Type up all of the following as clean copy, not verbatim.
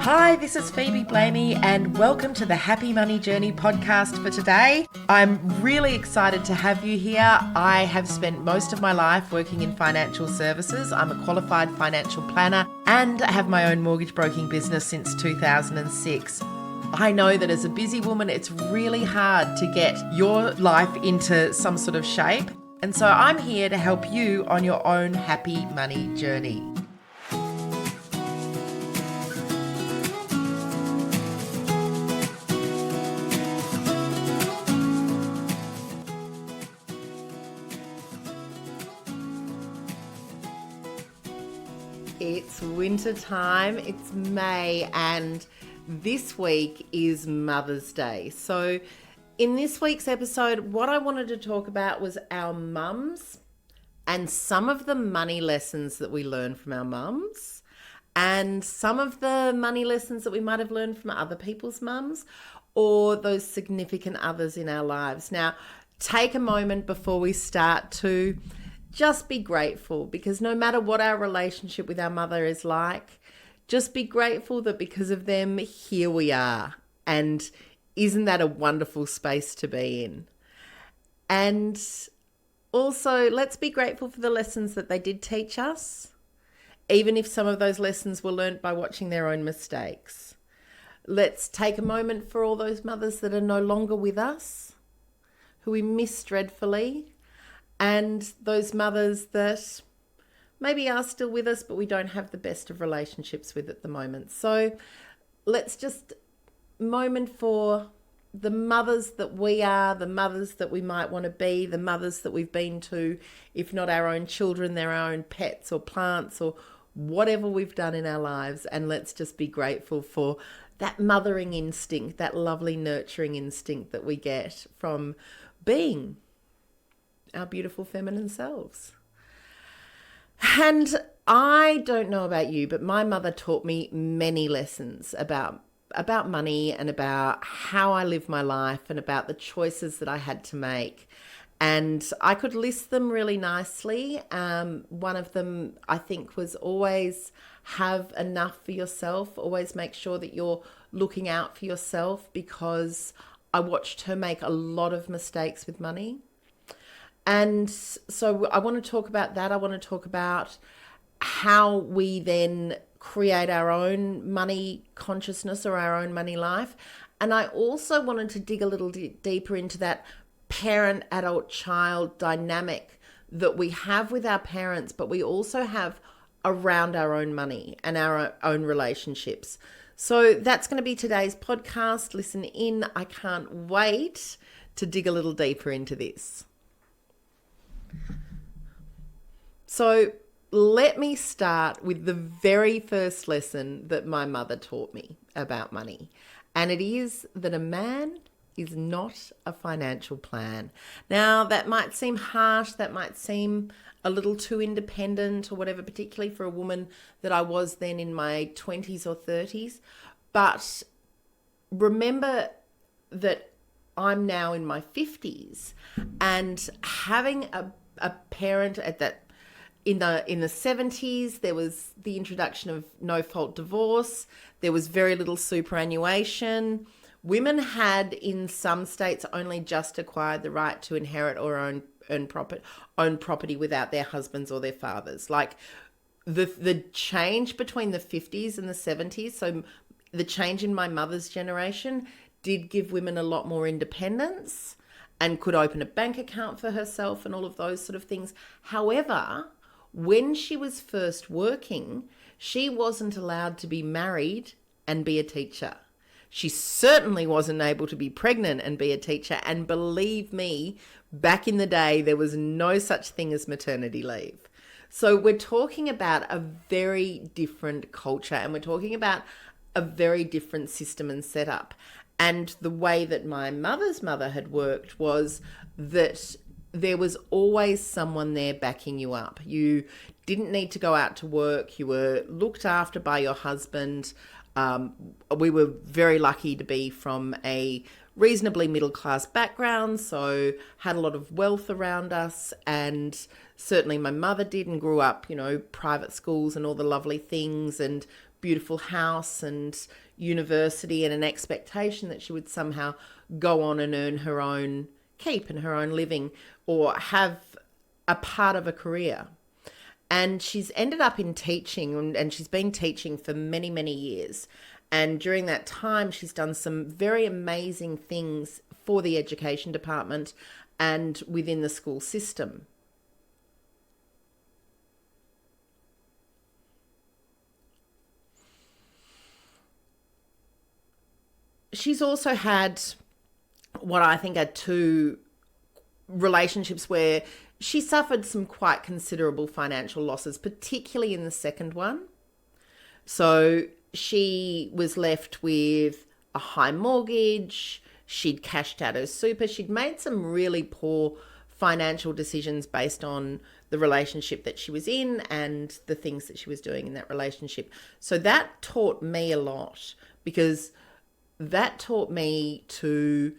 Hi, this is Phoebe Blamey and welcome to the Happy Money Journey podcast for today. I'm really excited to have you here. I have spent most of my life working in financial services. I'm a qualified financial planner and I have my own mortgage broking business since 2006. I know that as a busy woman, it's really hard to get your life into some sort of shape. And so I'm here to help you on your own happy money journey. It's winter time, it's May, and this week is Mother's Day. So in this week's episode, what I wanted to talk about was our mums and some of the money lessons that we learn from our mums and some of the money lessons that we might have learned from other people's mums or those significant others in our lives. Now, take a moment before we start to just be grateful, because no matter what our relationship with our mother is like, just be grateful that because of them, here we are. And isn't that a wonderful space to be in? And also, let's be grateful for the lessons that they did teach us, even if some of those lessons were learnt by watching their own mistakes. Let's take a moment for all those mothers that are no longer with us, who we miss dreadfully, and those mothers that maybe are still with us, but we don't have the best of relationships with at the moment. So let's just moment for the mothers that we are, the mothers that we might want to be, the mothers that we've been to, if not our own children, their own pets or plants or whatever we've done in our lives. And let's just be grateful for that mothering instinct, that lovely nurturing instinct that we get from being our beautiful feminine selves. And I don't know about you, but my mother taught me many lessons about money and about how I live my life and about the choices that I had to make. And I could list them really nicely. One of them, I think, was always have enough for yourself. Always make sure that you're looking out for yourself, because I watched her make a lot of mistakes with money. And so I want to talk about that. I want to talk about how we then create our own money consciousness or our own money life. And I also wanted to dig a little deeper into that parent, adult, child dynamic that we have with our parents, but we also have around our own money and our own relationships. So that's going to be today's podcast. Listen in. I can't wait to dig a little deeper into this. So let me start with the very first lesson that my mother taught me about money. And it is that a man is not a financial plan. Now, that might seem harsh. That might seem a little too independent or whatever, particularly for a woman that I was then in my 20s or 30s. But remember that I'm now in my 50s, and having a parent at that in the 70s, there was the introduction of no-fault divorce. There was very little superannuation. Women had, in some states, only just acquired the right to inherit or own property without their husbands or their fathers. Like the change between the 50s and the 70s, so the change in my mother's generation did give women a lot more independence and could open a bank account for herself and all of those sort of things. However, when she was first working, she wasn't allowed to be married and be a teacher. She certainly wasn't able to be pregnant and be a teacher. And believe me, back in the day, there was no such thing as maternity leave. So we're talking about a very different culture, and we're talking about a very different system and setup. And the way that my mother's mother had worked was that there was always someone there backing you up. You didn't need to go out to work. You were looked after by your husband. We were very lucky to be from a reasonably middle-class background, so had a lot of wealth around us, and certainly my mother did, and grew up, private schools and all the lovely things, and beautiful house and university and an expectation that she would somehow go on and earn her own keep and her own living or have a part of a career. And she's ended up in teaching, and she's been teaching for many, many years. And during that time, she's done some very amazing things for the education department and within the school system. She's also had what I think are two relationships where she suffered some quite considerable financial losses, particularly in the second one. So she was left with a high mortgage. She'd cashed out her super. She'd made some really poor financial decisions based on the relationship that she was in and the things that she was doing in that relationship. So that taught me a lot, because that taught me to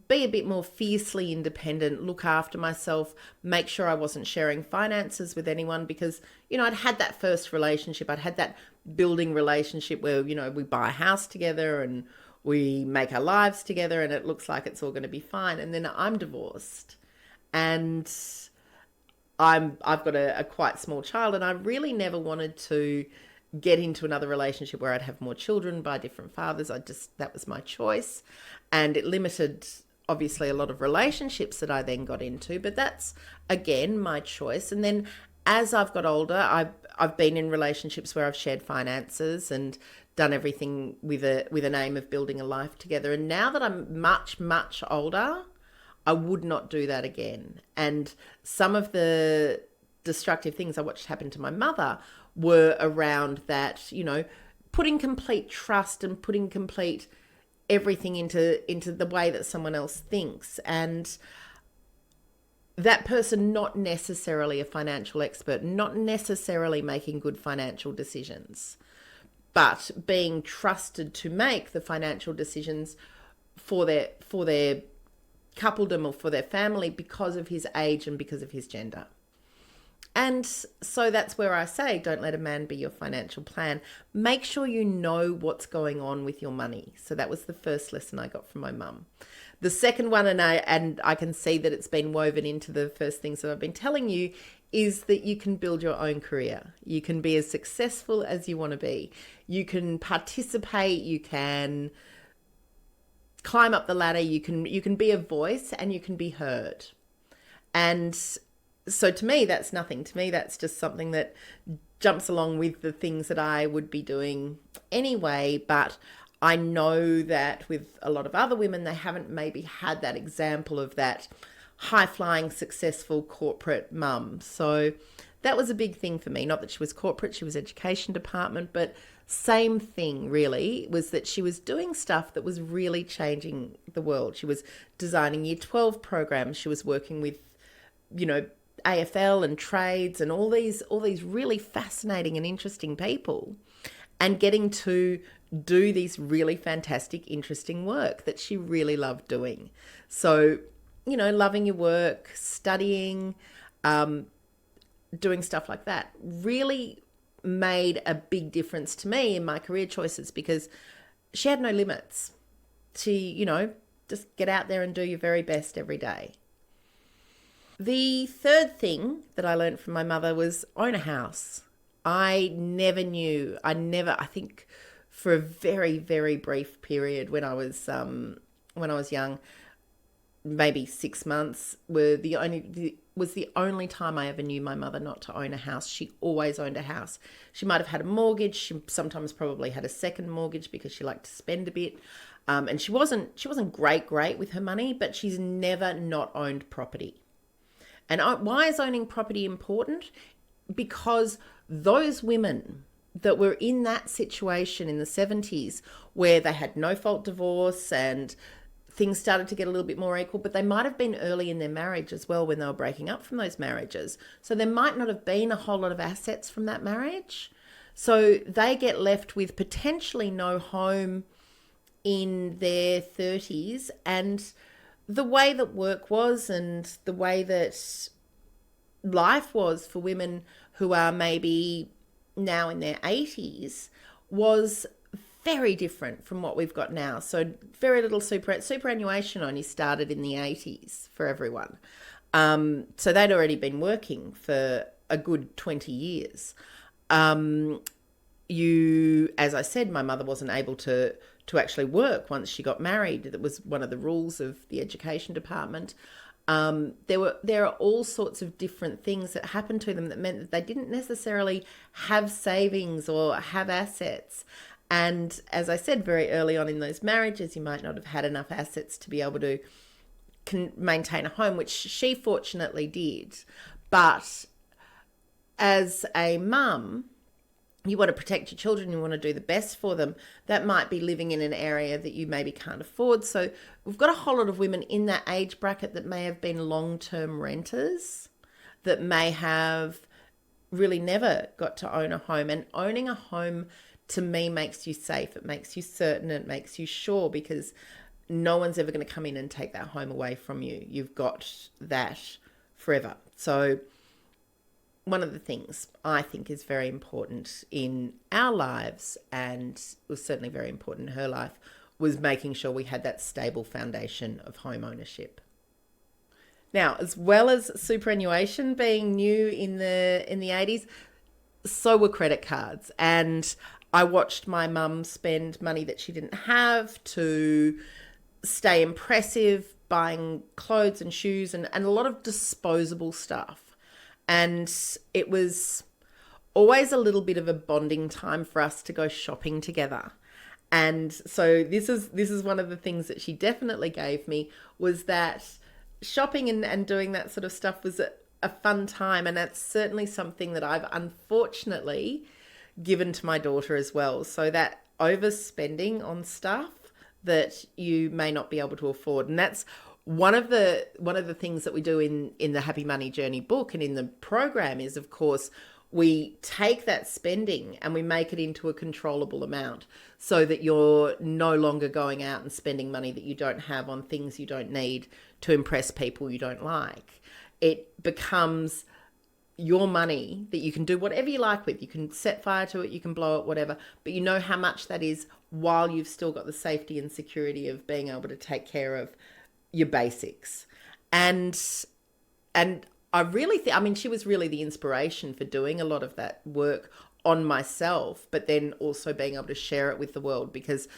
be a bit more fiercely independent, look after myself, make sure I wasn't sharing finances with anyone, because, you know, I'd had that first relationship. I'd had that building relationship where, you know, we buy a house together and we make our lives together and it looks like it's all going to be fine. And then I'm divorced and I've got a quite small child, and I really never wanted to get into another relationship where I'd have more children by different fathers. That was my choice, and it limited obviously a lot of relationships that I then got into, but that's again my choice. And then as I've got older, I've been in relationships where I've shared finances and done everything with an aim of building a life together. And now that I'm much, much older, I would not do that again. And some of the destructive things I watched happen to my mother were around that, you know, putting complete trust and putting complete everything into the way that someone else thinks. And that person not necessarily a financial expert, not necessarily making good financial decisions, but being trusted to make the financial decisions for their coupledom or for their family because of his age and because of his gender. And so that's where I say, don't let a man be your financial plan. Make sure you know what's going on with your money. So that was the first lesson I got from my mum. The second one, and I can see that it's been woven into the first things that I've been telling you, is that you can build your own career. You can be as successful as you want to be. You can participate, you can climb up the ladder, you can be a voice and you can be heard. And so to me, that's nothing. To me, that's just something that jumps along with the things that I would be doing anyway. But I know that with a lot of other women, they haven't maybe had that example of that high-flying, successful corporate mum. So that was a big thing for me. Not that she was corporate, she was education department, but same thing really, was that she was doing stuff that was really changing the world. She was designing Year 12 programs. She was working with, you know, AFL and trades and all these really fascinating and interesting people, and getting to do these really fantastic, interesting work that she really loved doing. So, you know, loving your work, studying, doing stuff like that really made a big difference to me in my career choices, because she had no limits. She, you know, just get out there and do your very best every day. The third thing that I learned from my mother was own a house. I think for a very, very brief period when I was young, maybe 6 months, was the only time I ever knew my mother not to own a house. She always owned a house. She might have had a mortgage. She sometimes probably had a second mortgage because she liked to spend a bit. And she wasn't great with her money, but she's never not owned property. And why is owning property important? Because those women that were in that situation in the 70s where they had no fault divorce and things started to get a little bit more equal, but they might have been early in their marriage as well when they were breaking up from those marriages. So there might not have been a whole lot of assets from that marriage. So they get left with potentially no home in their 30s. And the way that work was and the way that life was for women who are maybe now in their 80s was very different from what we've got now. So very little superannuation only started in the 80s for everyone. So they'd already been working for a good 20 years. As I said, my mother wasn't able to actually work once she got married. That was one of the rules of the education department. There are all sorts of different things that happened to them that meant that they didn't necessarily have savings or have assets. And as I said, very early on in those marriages, you might not have had enough assets to be able to maintain a home, which she fortunately did. But as a mum, you want to protect your children, you want to do the best for them. That might be living in an area that you maybe can't afford. So we've got a whole lot of women in that age bracket that may have been long-term renters, that may have really never got to own a home. And owning a home, to me, makes you safe. It makes you certain. It makes you sure, because no one's ever going to come in and take that home away from you. You've got that forever. So one of the things I think is very important in our lives, and was certainly very important in her life, was making sure we had that stable foundation of home ownership. Now, as well as superannuation being new in the 80s, so were credit cards. And I watched my mum spend money that she didn't have to stay impressive, buying clothes and shoes and a lot of disposable stuff. And it was always a little bit of a bonding time for us to go shopping together. And so this is one of the things that she definitely gave me, was that shopping and doing that sort of stuff was a fun time. And that's certainly something that I've unfortunately given to my daughter as well. So that overspending on stuff that you may not be able to afford. And that's one of the things that we do in the Happy Money Journey book and in the program is, of course, we take that spending and we make it into a controllable amount, so that you're no longer going out and spending money that you don't have on things you don't need to impress people you don't like. It becomes your money that you can do whatever you like with. You can set fire to it, you can blow it, whatever, but you know how much that is, while you've still got the safety and security of being able to take care of your basics. And I really think, I mean, she was really the inspiration for doing a lot of that work on myself, but then also being able to share it with the world, because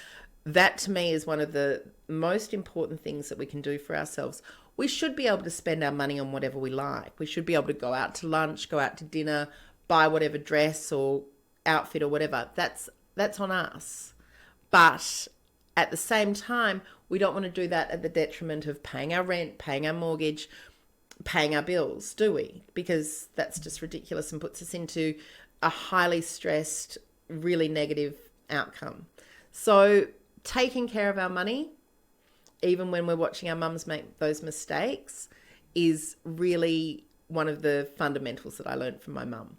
that to me is one of the most important things that we can do for ourselves. We should be able to spend our money on whatever we like. We should be able to go out to lunch, go out to dinner, buy whatever dress or outfit or whatever. That's on us. But at the same time, we don't want to do that at the detriment of paying our rent, paying our mortgage, paying our bills, do we? Because that's just ridiculous and puts us into a highly stressed, really negative outcome. So taking care of our money, even when we're watching our mums make those mistakes, is really one of the fundamentals that I learned from my mum.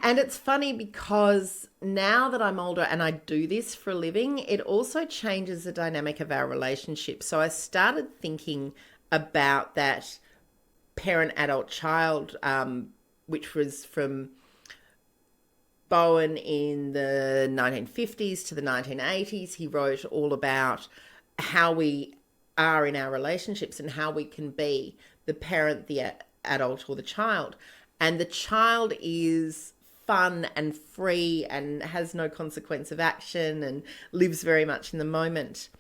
And it's funny because now that I'm older and I do this for a living, it also changes the dynamic of our relationship. So I started thinking about that parent-adult-child, which was from Bowen in the 1950s to the 1980s. He wrote all about how we are in our relationships and how we can be the parent, the adult, or the child. And the child is fun and free and has no consequence of action and lives very much in the moment.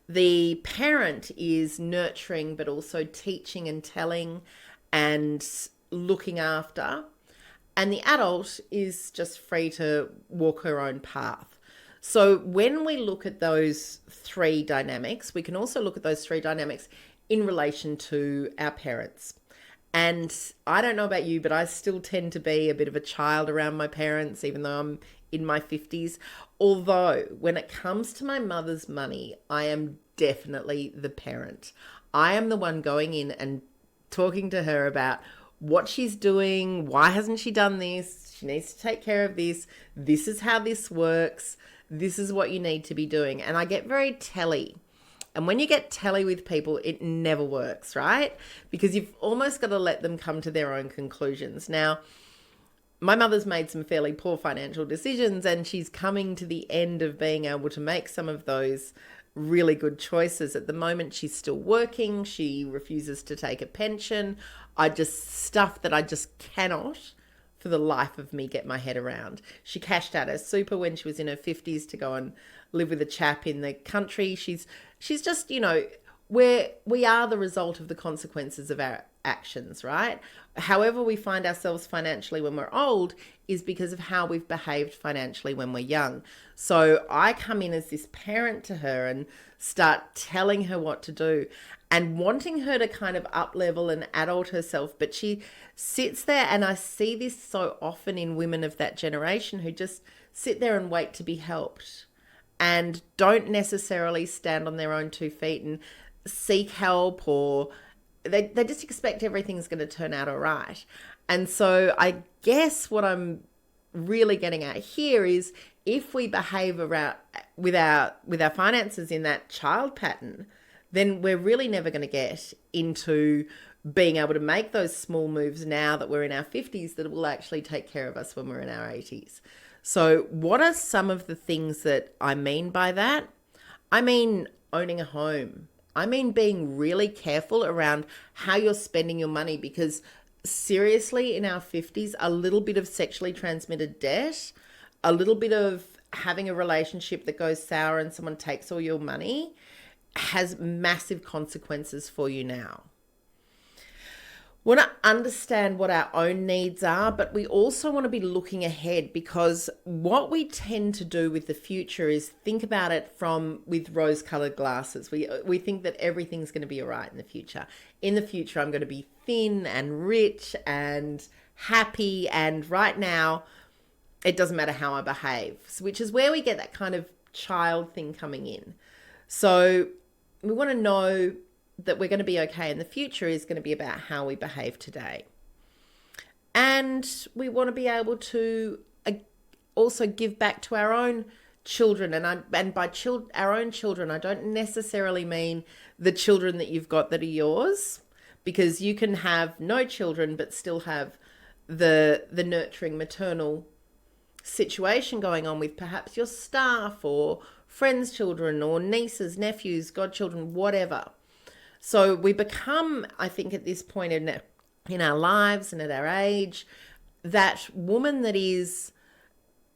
The parent is nurturing, but also teaching and telling and looking after. And the adult is just free to walk her own path. So when we look at those three dynamics, we can also look at those three dynamics in relation to our parents. And I don't know about you, but I still tend to be a bit of a child around my parents, even though I'm in my 50s. Although when it comes to my mother's money, I am definitely the parent. I am the one going in and talking to her about what she's doing. Why hasn't she done this? She needs to take care of this. This is how this works. This is what you need to be doing. And I get very telly. And when you get telly with people, it never works, right? Because you've almost got to let them come to their own conclusions. Now, my mother's made some fairly poor financial decisions, and she's coming to the end of being able to make some of those really good choices. At the moment, she's still working. She refuses to take a pension. Stuff that I just cannot for the life of me get my head around. She cashed out her super when she was in her 50s to go and live with a chap in the country. She's just, we are the result of the consequences of our actions, right? However we find ourselves financially when we're old is because of how we've behaved financially when we're young. So I come in as this parent to her and start telling her what to do and wanting her to kind of up-level and adult herself. But she sits there, and I see this so often in women of that generation who just sit there and wait to be helped and don't necessarily stand on their own 2 feet and seek help, or they just expect everything's going to turn out all right. And so I guess what I'm really getting at here is if we behave around with our finances in that child pattern, then we're really never going to get into being able to make those small moves now that we're in our 50s that will actually take care of us when we're in our 80s. So what are some of the things that I mean by that? I mean owning a home. I mean being really careful around how you're spending your money, because seriously, in our 50s, a little bit of sexually transmitted debt, a little bit of having a relationship that goes sour and someone takes all your money has massive consequences for you now. We want to understand what our own needs are, but we also want to be looking ahead, because what we tend to do with the future is think about it with rose-colored glasses. We think that everything's going to be all right in the future. In the future, I'm going to be thin and rich and happy, and right now, it doesn't matter how I behave, which is where we get that kind of child thing coming in. So we want to know that we're going to be okay in the future is going to be about how we behave today. And we want to be able to also give back to our own children. And by our own children, I don't necessarily mean the children that you've got that are yours, because you can have no children but still have the nurturing maternal situation going on with perhaps your staff or friends' children or nieces, nephews, godchildren, whatever. So we become, I think, at this point in our lives and at our age, that woman that is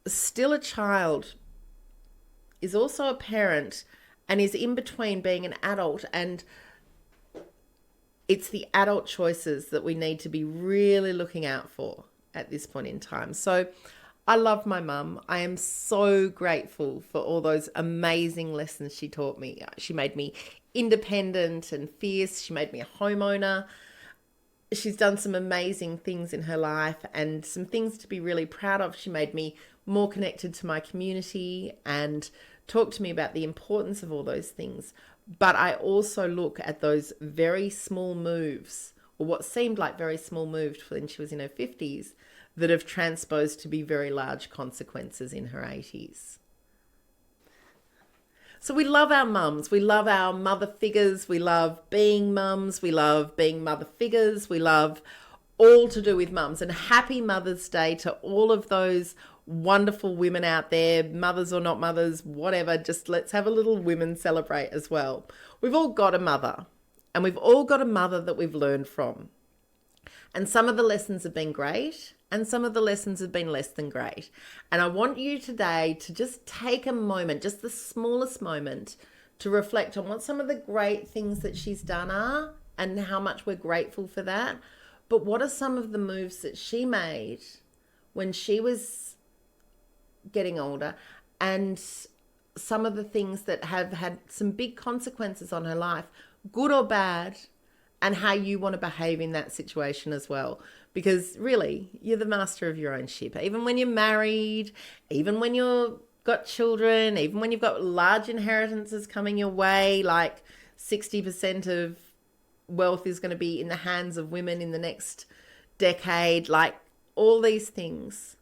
still a child is also a parent and is in between being an adult. And it's the adult choices that we need to be really looking out for at this point in time. So I love my mum. I am so grateful for all those amazing lessons she taught me. She made me independent and fierce. She made me a homeowner. She's done some amazing things in her life and some things to be really proud of. She made me more connected to my community and talked to me about the importance of all those things. But I also look at those very small moves, or what seemed like very small moves when she was in her 50s, that have transposed to be very large consequences in her 80s. So we love our mums. We love our mother figures. We love being mums. We love being mother figures. We love all to do with mums. And happy Mother's Day to all of those wonderful women out there, mothers or not mothers, whatever. Just let's have a little women celebrate as well. We've all got a mother, and we've all got a mother that we've learned from. And some of the lessons have been great, and some of the lessons have been less than great. And I want you today to just take a moment, just the smallest moment, to reflect on what some of the great things that she's done are and how much we're grateful for that. But what are some of the moves that she made when she was getting older, and some of the things that have had some big consequences on her life, good or bad, and how you want to behave in that situation as well. Because really, you're the master of your own ship. Even when you're married, even when you've got children, even when you've got large inheritances coming your way, like 60% of wealth is going to be in the hands of women in the next decade, like all these things.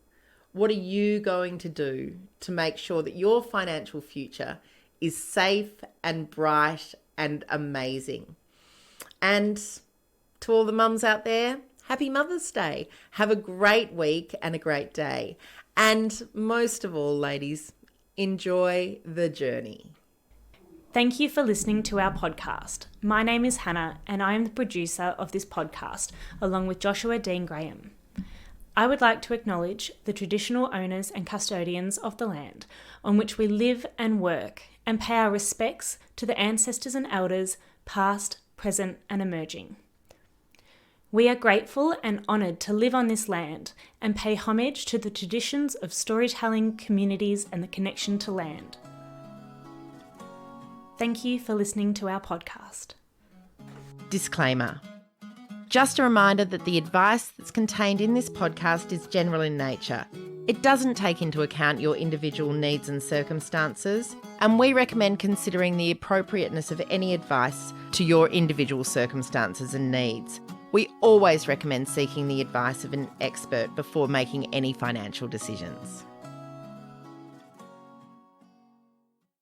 What are you going to do to make sure that your financial future is safe and bright and amazing? And to all the mums out there, happy Mother's Day. Have a great week and a great day. And most of all, ladies, enjoy the journey. Thank you for listening to our podcast. My name is Hannah and I am the producer of this podcast, along with Joshua Dean Graham. I would like to acknowledge the traditional owners and custodians of the land on which we live and work, and pay our respects to the ancestors and elders, past, present and emerging. We are grateful and honoured to live on this land and pay homage to the traditions of storytelling, communities and the connection to land. Thank you for listening to our podcast. Disclaimer. Just a reminder that the advice that's contained in this podcast is general in nature. It doesn't take into account your individual needs and circumstances, and we recommend considering the appropriateness of any advice to your individual circumstances and needs. We always recommend seeking the advice of an expert before making any financial decisions.